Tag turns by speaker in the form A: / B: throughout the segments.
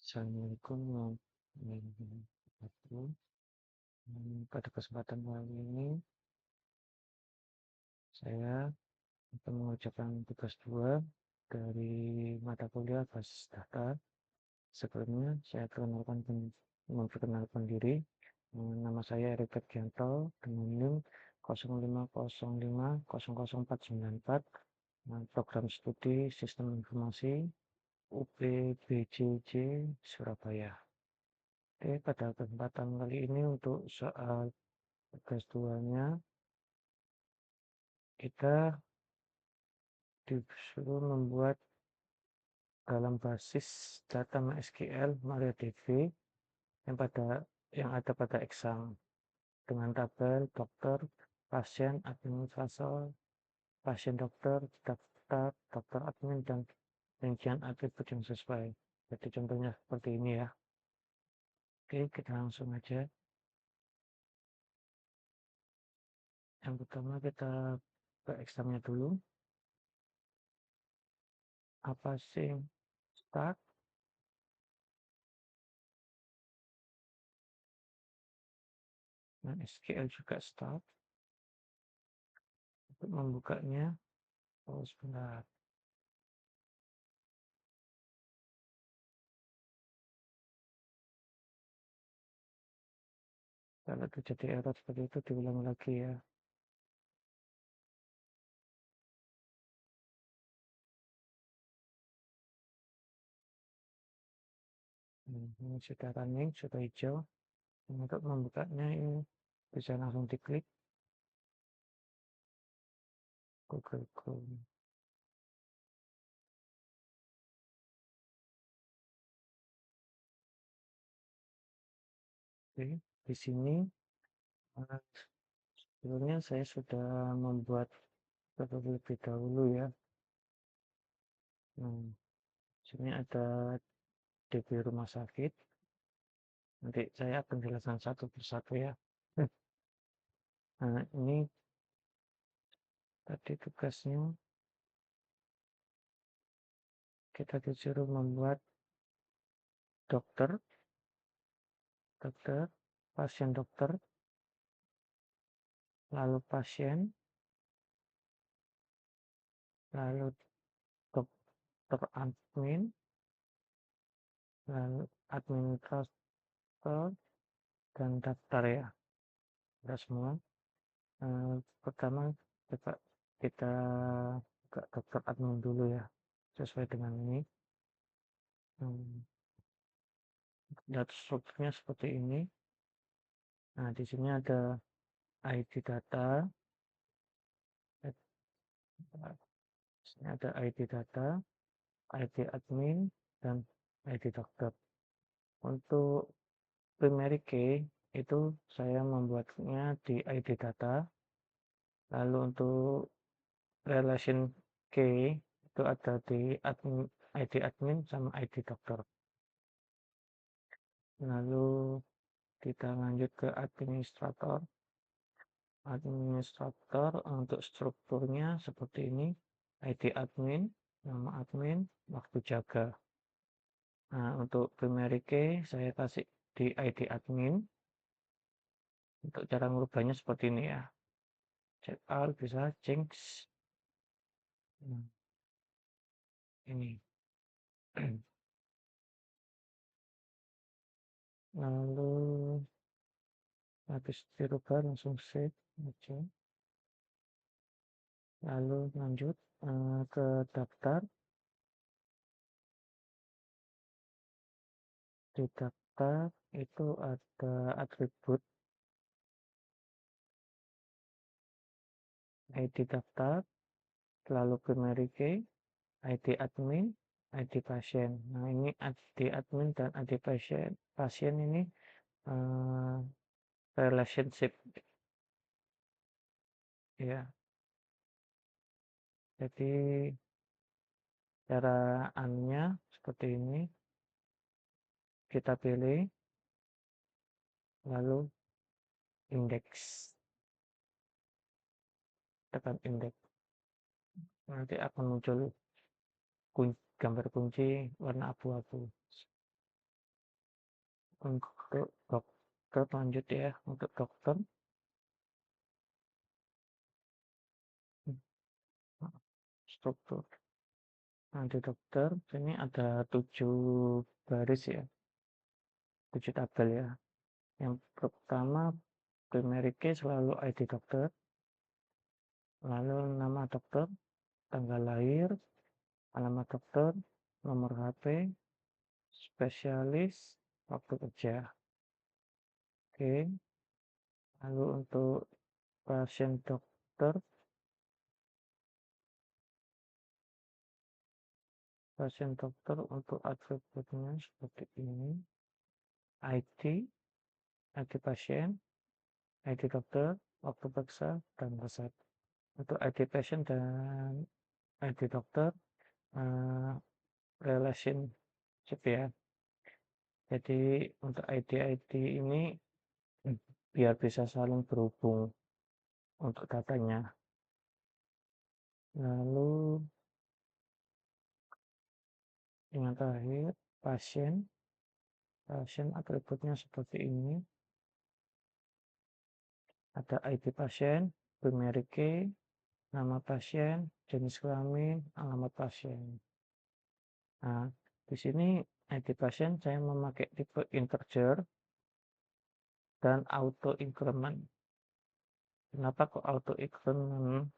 A: Assalamualaikum warahmatullahi wabarakatuh. Pada kesempatan kali ini, saya akan mengerjakan tugas 2 dari mata kuliah basis data. Sebelumnya, saya memperkenalkan diri. Nama saya Erik Ferdianto dengan NIM 0505000494, program studi Sistem Informasi UPBJJ Surabaya. Oke, pada kesempatan kali ini untuk soal tugas 2-nya, kita disuruh membuat dalam basis data MySQL MariaDB yang ada pada exam dengan tabel dokter, pasien, administrator, pasien dokter, daftar, dokter admin, dan rincian atribut yang sesuai. Jadi contohnya seperti ini ya. Oke, kita langsung aja. Yang pertama kita ke examnya dulu. Apa sih start? Dan SQL juga start. Untuk membukanya, sebentar. Kalau terjadi error seperti itu, diulang lagi ya. Ini sudah running, sudah hijau. Untuk membukanya ini bisa langsung diklik Google Chrome. Oke, di sini sebelumnya saya sudah membuat terlebih dahulu ya. Sini ada DB rumah sakit. Nanti saya akan jelaskan satu persatu ya. Nah, ini tadi tugasnya kita disuruh membuat dokter, pasien dokter, lalu pasien, lalu dokter admin, lalu administrator, dan daftar ya. Sudah semua. Pertama coba kita buka dokter admin dulu ya, sesuai dengan ini. Data strukturnya seperti ini. Nah, di sini ada ID data, ID data, ID admin, dan ID dokter. Untuk primary key itu saya membuatnya di ID data. Lalu untuk relation key itu ada di ID admin sama ID dokter. Lalu kita lanjut ke administrator. Administrator untuk strukturnya seperti ini. ID admin, nama admin, waktu jaga. Nah, untuk primary key saya kasih di ID admin. Untuk cara merubahnya seperti ini ya. Check out bisa change. Nah, ini. Lalu habis dirubah langsung save aja. Lalu lanjut ke daftar. Di daftar itu ada atribut ID daftar, lalu primary key, ID admin, ID pasien. Nah, ini ID admin dan ID pasien ini relationship ya. Jadi cara annya seperti ini. Kita pilih lalu indeks. Tekan indeks. Nanti akan muncul gambar kunci warna abu-abu. Untuk dokter lanjut ya, untuk dokter, struktur. Nanti dokter, ini ada 7 baris ya, 7 tabel ya. Yang pertama, primary key selalu ID dokter, lalu nama dokter, tanggal lahir, alamat dokter, nomor HP, spesialis, waktu kerja. Oke, lalu untuk pasien dokter untuk atributnya seperti ini. ID pasien, ID dokter, waktu periksa, dan resep. Untuk ID pasien dan ID dokter, relationship ya. Jadi untuk ID ini biar bisa saling berhubung untuk datanya. Lalu yang terakhir, pasien atributnya seperti ini. Ada ID pasien, primary key, nama pasien, jenis kelamin, alamat pasien. Nah, di sini ID pasien saya memakai tipe integer dan auto increment. Kenapa kok auto increment?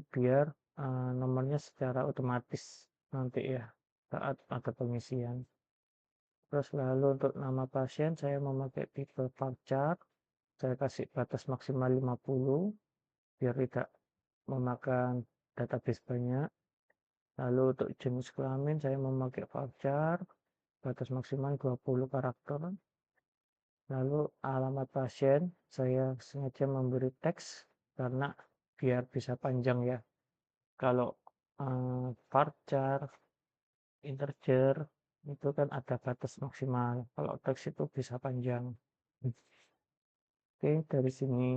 A: Biar nomornya secara otomatis nanti ya saat ada pengisian. Terus lalu untuk nama pasien saya memakai tipe varchar. Saya kasih batas maksimal 50 biar tidak memakan database banyak. Lalu untuk jenis kelamin saya memakai varchar, batas maksimal 20 karakter. Lalu alamat pasien saya sengaja memberi teks karena biar bisa panjang ya. Kalau varchar, integer itu kan ada batas maksimal. Kalau teks itu bisa panjang. Oke, dari sini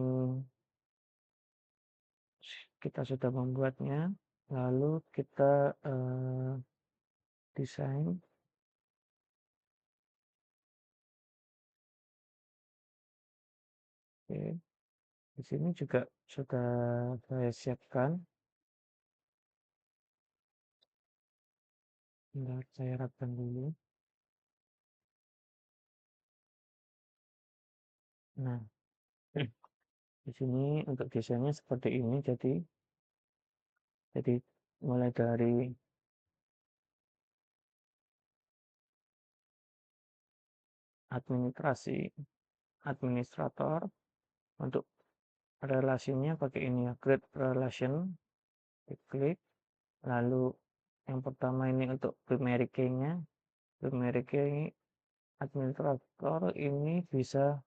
A: kita sudah membuatnya. Lalu kita desain. Oke, di sini juga sudah saya siapkan. Bentar, saya rapkan dulu. Nah, di sini untuk desainnya seperti ini. Jadi mulai dari administrator untuk relasinya pakai ini ya, create relation, diklik. Lalu yang pertama ini untuk primary key-nya. Primary key administrator ini bisa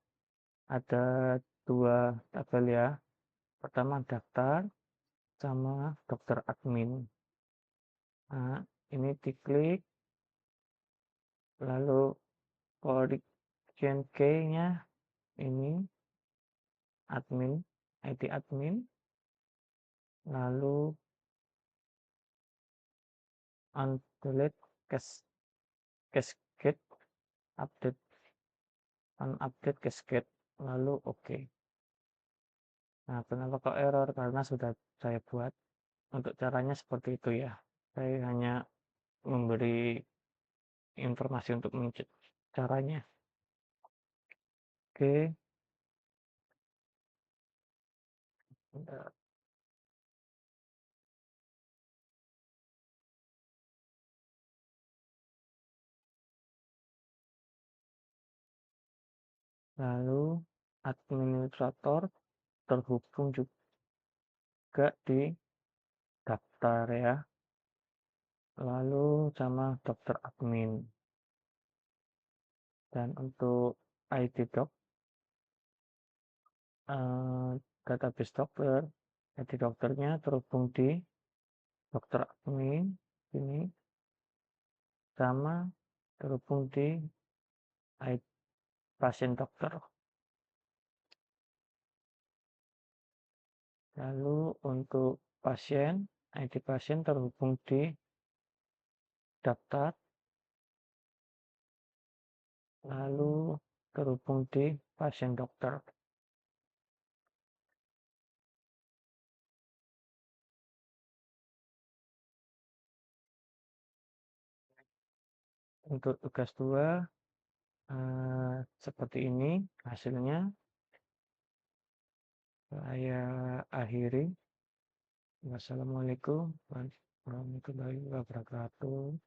A: ada 2 tabel ya. Pertama daftar sama dokter admin. Nah, ini diklik, lalu origin key-nya ini admin, ID admin, lalu undelete cascade, update, unupdate cascade, lalu oke. Nah, kenapa kok error? Karena sudah saya buat. Untuk caranya seperti itu ya. Saya hanya memberi informasi untuk caranya. Oke. Lalu administrator terhubung juga di daftar ya. Lalu sama dokter admin. Dan untuk ID doc, database dokter, ID dokternya terhubung di dokter admin ini sama terhubung di ID pasien dokter. Lalu untuk pasien, ID pasien terhubung di daftar, lalu terhubung di pasien dokter. Untuk tugas 2, seperti ini hasilnya. Saya akhiri. Wassalamualaikum warahmatullahi wabarakatuh.